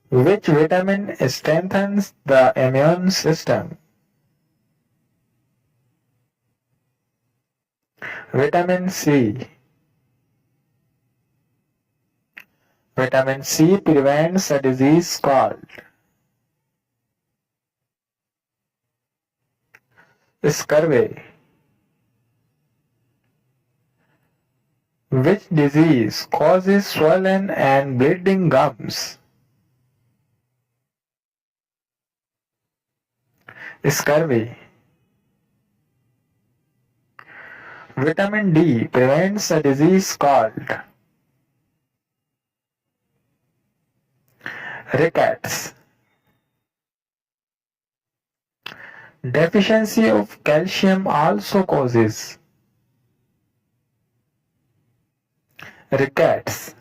Which vitamin strengthens the immune system? Vitamin C. Vitamin C prevents a disease called scurvy. Which disease causes swollen and bleeding gums? Scurvy. Vitamin D prevents a disease called rickets. Deficiency of calcium also causes rickets.